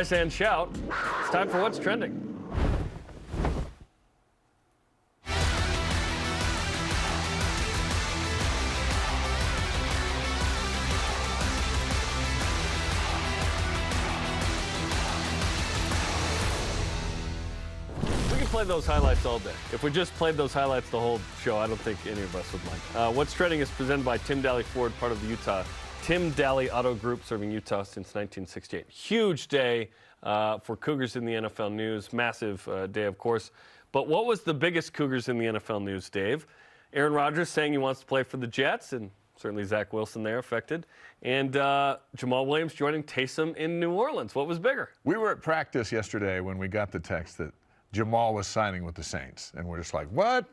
Rise and shout. It's time for What's Trending. Play those highlights all day. If we just played those highlights the whole show, I don't think any of us would mind. What's Trending is presented by Tim Daly Ford, part of the Tim Daly Auto Group, serving Utah since 1968. Huge day for Cougars in the NFL news. Massive day, of course. But what was the biggest Cougars in the NFL news, Dave? Aaron Rodgers saying he wants to play for the Jets, and certainly Zach Wilson there affected. And Jamaal Williams joining Taysom in New Orleans. What was bigger? We were at practice yesterday when we got the text that Jamaal was signing with the Saints, and we're just like, what?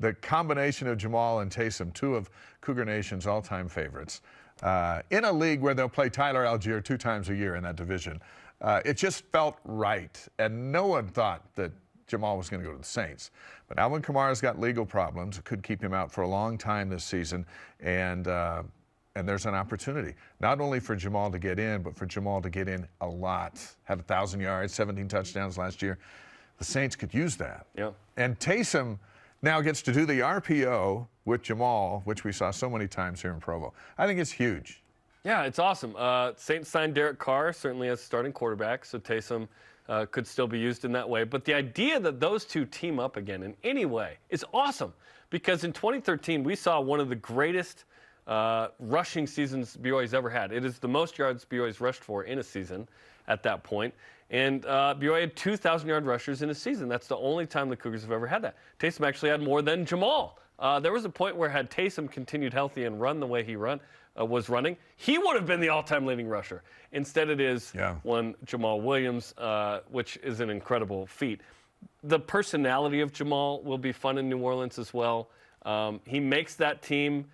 The combination of Jamaal and Taysom, two of Cougar Nation's all-time favorites, in a league where they'll play Tyler Algier 2 times a year in that division. It just felt right, and no one thought that Jamaal was going to go to the Saints. But Alvin Kamara's got legal problems. It could keep him out for a long time this season, and there's an opportunity, not only for Jamaal to get in, but for Jamaal to get in a lot. Had 1,000 yards, 17 touchdowns last year. The Saints could use that. Yeah. And Taysom now gets to do the RPO with Jamaal, which we saw so many times here in Provo. I think it's huge. Yeah, it's awesome. Saints signed Derek Carr, certainly as starting quarterback, so Taysom could still be used in that way. But the idea that those two team up again in any way is awesome, because in 2013 we saw one of the greatest rushing seasons BYU's ever had. It is the most yards BYU's rushed for in a season at that point. And BYU had 2,000-yard rushers in a season. That's the only time the Cougars have ever had that. Taysom actually had more than Jamaal. There was a point where had Taysom continued healthy and run the way he was running, he would have been the all-time leading rusher. Instead it is one Jamaal Williams, which is an incredible feat. The personality of Jamaal will be fun in New Orleans as well. He makes that team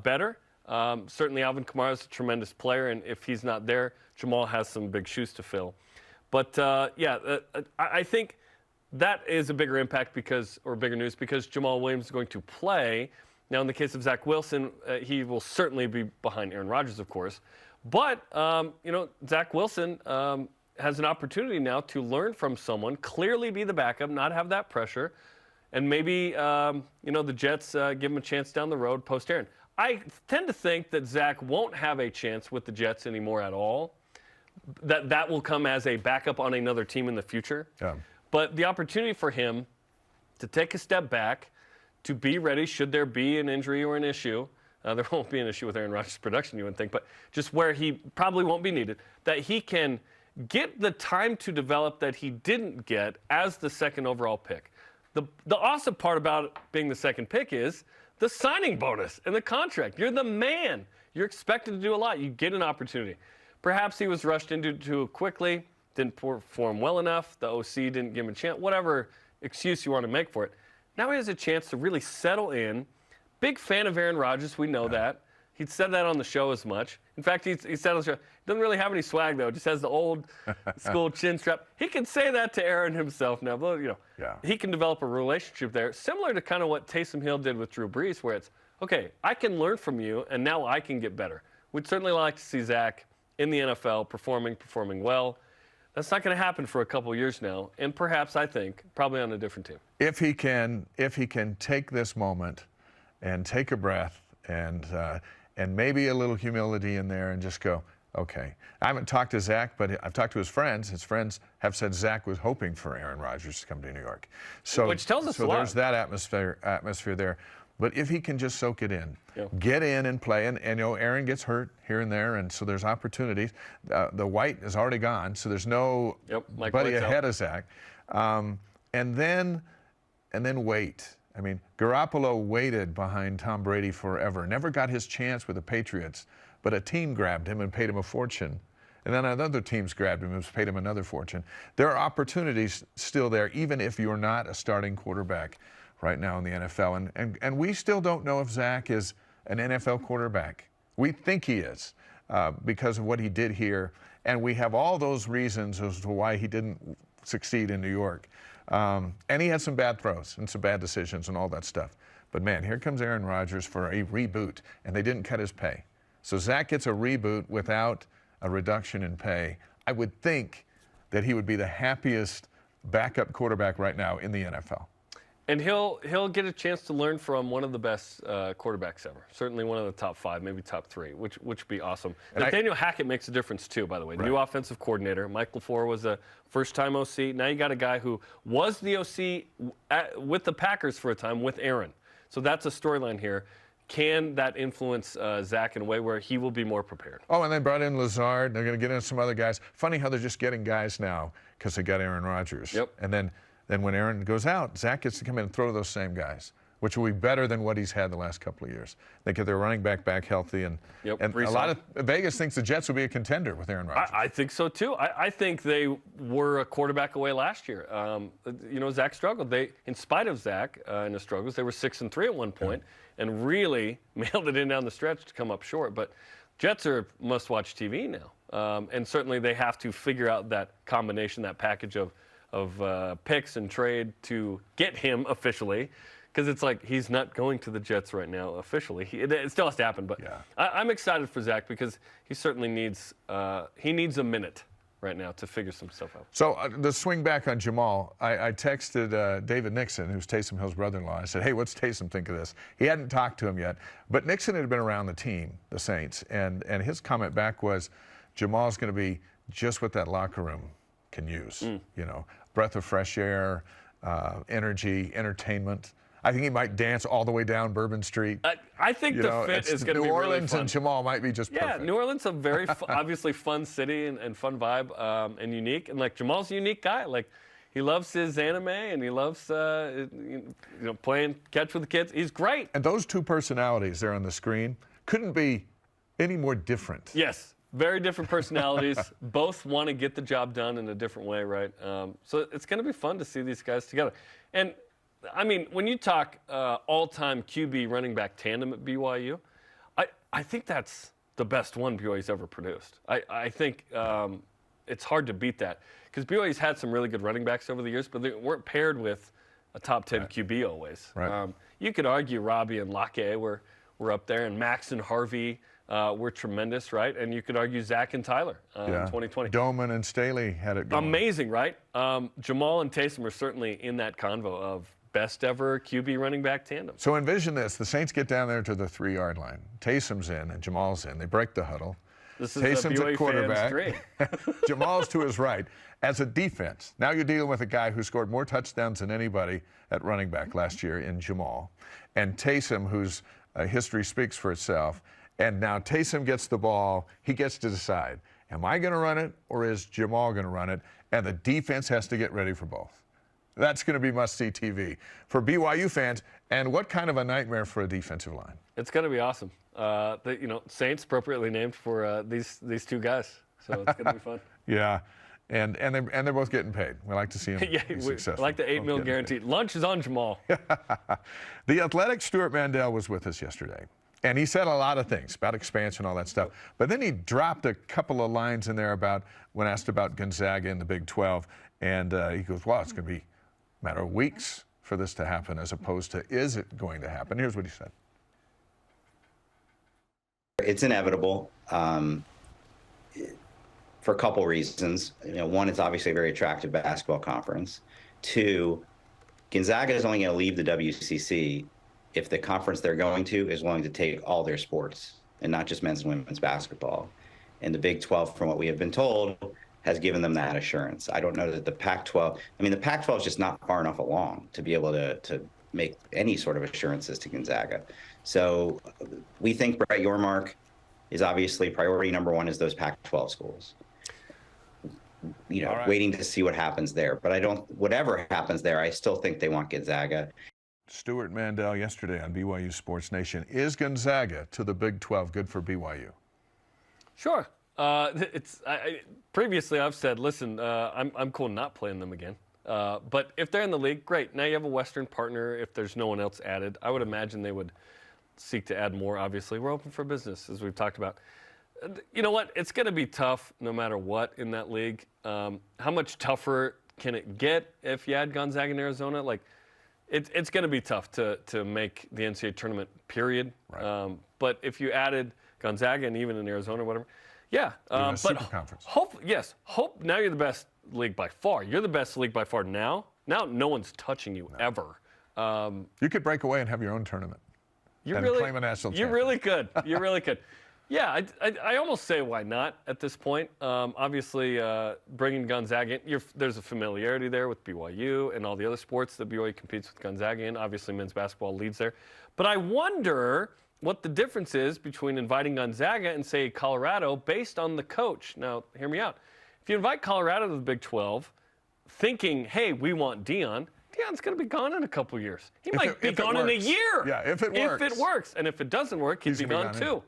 better. Certainly Alvin Kamara is a tremendous player, and if he's not there, Jamaal has some big shoes to fill. But, I think that is a bigger impact or bigger news because Jamaal Williams is going to play. Now, in the case of Zach Wilson, he will certainly be behind Aaron Rodgers, of course. But, Zach Wilson has an opportunity now to learn from someone, clearly be the backup, not have that pressure, and maybe, the Jets give him a chance down the road post-Aaron. I tend to think that Zach won't have a chance with the Jets anymore at all. That will come as a backup on another team in the future. Yeah. But the opportunity for him to take a step back, to be ready should there be an injury or an issue. There won't be an issue with Aaron Rodgers' production, you would think, but just where he probably won't be needed, that he can get the time to develop that he didn't get as the second overall pick. The awesome part about being the second pick is the signing bonus and the contract. You're the man. You're expected to do a lot. You get an opportunity. Perhaps he was rushed into too quickly, didn't perform well enough, the OC didn't give him a chance, whatever excuse you want to make for it. Now he has a chance to really settle in. Big fan of Aaron Rodgers, we know that. He'd said that on the show as much. In fact, he said on the show, doesn't really have any swag, though, just has the old school chin strap. He can say that to Aaron himself now, but, he can develop a relationship there, similar to kind of what Taysom Hill did with Drew Brees, where it's, okay, I can learn from you, and now I can get better. We'd certainly like to see Zach in the NFL, performing well. That's not going to happen for a couple of years now, and perhaps, I think, probably on a different team. If he can take this moment and take a breath and maybe a little humility in there and just go, okay. I haven't talked to Zach, but I've talked to his friends. His friends have said Zach was hoping for Aaron Rodgers to come to New York. So, which tells us a lot. So there's that atmosphere there. But if he can just soak it in, get in and play, and Aaron gets hurt here and there, and so there's opportunities. The White is already gone, so there's nobody ahead of Zach. And then wait. I mean, Garoppolo waited behind Tom Brady forever, never got his chance with the Patriots, but a team grabbed him and paid him a fortune. And then other teams grabbed him and paid him another fortune. There are opportunities still there, even if you're not a starting quarterback right now in the NFL. And we still don't know if Zach is an NFL quarterback. We think he is because of what he did here. And we have all those reasons as to why he didn't succeed in New York. And he had some bad throws and some bad decisions and all that stuff. But, man, here comes Aaron Rodgers for a reboot, and they didn't cut his pay. So Zach gets a reboot without a reduction in pay. I would think that he would be the happiest backup quarterback right now in the NFL. And he'll get a chance to learn from one of the best quarterbacks ever. Certainly one of the top 5, maybe top 3, which would be awesome. Nathaniel Hackett makes a difference too, by the way. The new offensive coordinator. Mike LaFleur was a first-time OC. Now you got a guy who was the OC with the Packers for a time with Aaron. So that's a storyline here. Can that influence Zach in a way where he will be more prepared? Oh, and they brought in Lazard. They're going to get in some other guys. Funny how they're just getting guys now because they got Aaron Rodgers. Yep. And then when Aaron goes out, Zach gets to come in and throw to those same guys, which will be better than what he's had the last couple of years. They get their running back healthy, and a lot of Vegas thinks the Jets will be a contender with Aaron Rodgers. I think so too. I think they were a quarterback away last year. Zach struggled. In spite of Zach and his struggles, they were 6-3 at one point, and really mailed it in down the stretch to come up short. But Jets are must-watch TV now, and certainly they have to figure out that combination, that package of picks and trade to get him officially, because it's like he's not going to the Jets right now officially. It still has to happen, but I'm excited for Zach because he certainly needs a minute right now to figure some stuff out. So the swing back on Jamaal, I texted David Nixon, who's Taysom Hill's brother-in-law. I said, hey, what's Taysom think of this? He hadn't talked to him yet, but Nixon had been around the team, the Saints, and his comment back was, Jamaal's going to be just what that locker room can use, breath of fresh air, energy, entertainment. I think he might dance all the way down Bourbon Street. I think the fit is going to be really fun. New Orleans and Jamaal might be just perfect. Yeah, New Orleans a very obviously fun city and fun vibe and unique. And like Jamaal's a unique guy. Like he loves his anime and he loves playing catch with the kids. He's great. And those two personalities there on the screen couldn't be any more different. Yes. Very different personalities. Both want to get the job done in a different way, right? So it's going to be fun to see these guys together. And, I mean, when you talk all-time QB running back tandem at BYU, I think that's the best one BYU's ever produced. I think it's hard to beat that because BYU's had some really good running backs over the years, but they weren't paired with a top 10 QB always. Right. You could argue Robbie and Lake were up there, and Max and Harvey were tremendous, right? And you could argue Zach and Tyler in 2020. Doman and Staley had it going. Amazing, right? Jamaal and Taysom are certainly in that convo of best ever QB running back tandem. So envision this. The Saints get down there to the 3-yard line. Taysom's in and Jamaal's in. They break the huddle. This is Taysom's a BYU at quarterback. dream. Jamaal's to his right. As a defense, now you're dealing with a guy who scored more touchdowns than anybody at running back last year in Jamaal. And Taysom, whose history speaks for itself. And now Taysom gets the ball. He gets to decide, am I going to run it or is Jamaal going to run it? And the defense has to get ready for both. That's going to be must-see TV for BYU fans. And what kind of a nightmare for a defensive line? It's going to be awesome. Saints appropriately named for these two guys. So it's going to be fun. Yeah. And they're both getting paid. We like to see them be successful. I like the $8 million guaranteed. Lunch is on Jamaal. The Athletic Stuart Mandel was with us yesterday. And he said a lot of things about expansion, all that stuff. But then he dropped a couple of lines in there about when asked about Gonzaga in the Big 12. And he goes, well, it's going to be a matter of weeks for this to happen as opposed to is it going to happen? Here's what he said. It's inevitable for a couple reasons. One, it's obviously a very attractive basketball conference. Two, Gonzaga is only going to leave the WCC if the conference they're going to is willing to take all their sports and not just men's and women's basketball. And the Big 12, from what we have been told, has given them that assurance. I don't know that the Pac-12, the Pac-12 is just not far enough along to be able to make any sort of assurances to Gonzaga. So we think Brett Yormark is obviously priority number one is those Pac-12 schools. Right. Waiting to see what happens there. But whatever happens there, I still think they want Gonzaga. Stuart Mandel yesterday on BYU Sports Nation. Is Gonzaga to the Big 12 good for BYU? Sure. Previously I've said, listen, I'm cool not playing them again. But if they're in the league, great. Now you have a Western partner. If there's no one else added, I would imagine they would seek to add more. Obviously, we're open for business, as we've talked about. You know what? It's going to be tough no matter what in that league. How much tougher can it get if you add Gonzaga and Arizona? It's going to be tough to make the NCAA tournament, period. Right. But if you added Gonzaga and even in Arizona or whatever, yeah. But hope now you're the best league by far. You're the best league by far now. Now no one's touching you ever. You could break away and have your own tournament. You and really, claim a national you really could. You really could. Yeah, I almost say why not at this point. Obviously, bringing Gonzaga in, there's a familiarity there with BYU and all the other sports that BYU competes with Gonzaga in. Obviously, men's basketball leads there. But I wonder what the difference is between inviting Gonzaga and, say, Colorado based on the coach. Now, hear me out. If you invite Colorado to the Big 12 thinking, hey, we want Deion, Deion's going to be gone in a couple of years. He might be gone in a year. Yeah, if it works. If it works. And if it doesn't work, he'd be gone too.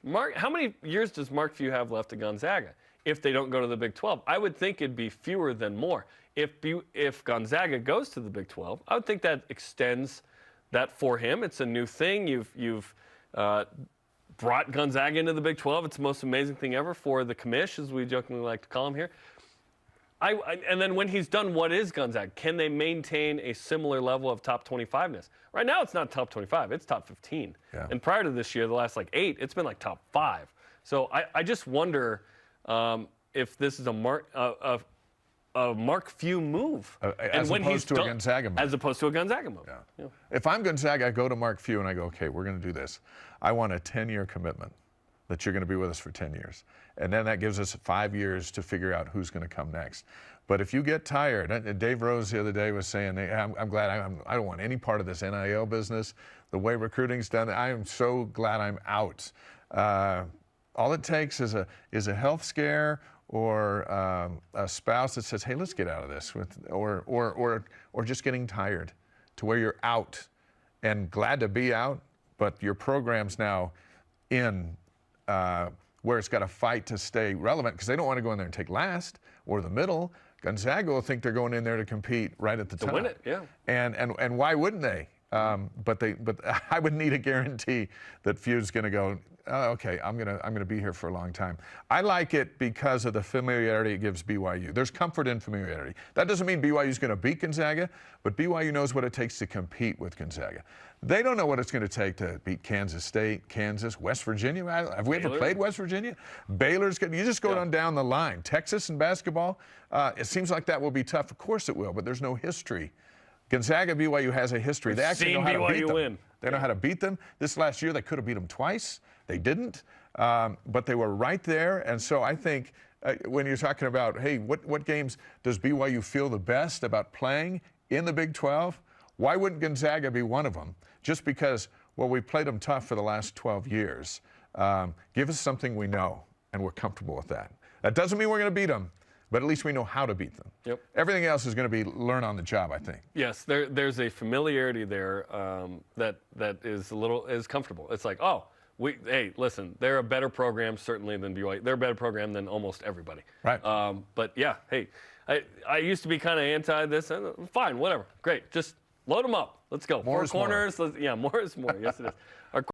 Mark, how many years does Mark Few have left at Gonzaga if they don't go to the Big 12? I would think it'd be fewer than more. If Gonzaga goes to the Big 12, I would think that extends that for him. It's a new thing. You've brought Gonzaga into the Big 12. It's the most amazing thing ever for the commish, as we jokingly like to call him here. And then when he's done, what is Gonzaga? Can they maintain a similar level of top 25-ness? Right now, it's not top 25. It's top 15. Yeah. And prior to this year, the last 8, it's been top 5. So I just wonder if this is a Mark Few move. As opposed to a Gonzaga move. As opposed to a Gonzaga move. Yeah. Yeah. If I'm Gonzaga, I go to Mark Few and I go, okay, we're going to do this. I want a 10-year commitment that you're going to be with us for 10 years. And then that gives us 5 years to figure out who's going to come next. But if you get tired, and Dave Rose the other day was saying, hey, I'm glad I don't want any part of this NIL business. The way recruiting's done, I am so glad I'm out. All it takes is a health scare or a spouse that says, hey, let's get out of this, or just getting tired to where you're out and glad to be out, but your program's now in where it's got to fight to stay relevant because they don't want to go in there and take last or the middle. Gonzaga will think they're going in there to compete right at the top. To win it, yeah. And why wouldn't they? But I would need a guarantee that Few's going to go, oh, okay, I'm gonna be here for a long time. I like it because of the familiarity it gives BYU. There's comfort in familiarity. That doesn't mean BYU's going to beat Gonzaga, but BYU knows what it takes to compete with Gonzaga. They don't know what it's going to take to beat Kansas State, Kansas, West Virginia. Have we ever played West Virginia? Baylor's good. You just go on down the line. Texas in basketball, it seems like that will be tough. Of course it will, but there's no history. Gonzaga, BYU has a history. They actually know how to beat them. They know how to beat them. This last year, they could have beat them twice. They didn't, but they were right there. And so I think when you're talking about, hey, what games does BYU feel the best about playing in the Big 12? Why wouldn't Gonzaga be one of them? Just because, well, we played them tough for the last 12 years. Give us something we know, and we're comfortable with that. That doesn't mean we're going to beat them, but at least we know how to beat them. Yep. Everything else is going to be learn on the job, I think. Yes, there's a familiarity there that is comfortable. It's like, oh, hey, listen, they're a better program certainly than BYU. They're a better program than almost everybody. Right. But yeah, hey, I used to be kind of anti this. Fine, whatever, great, just load them up. Let's go. More 4 corners. more. Yeah, more is more. Yes, it is. Our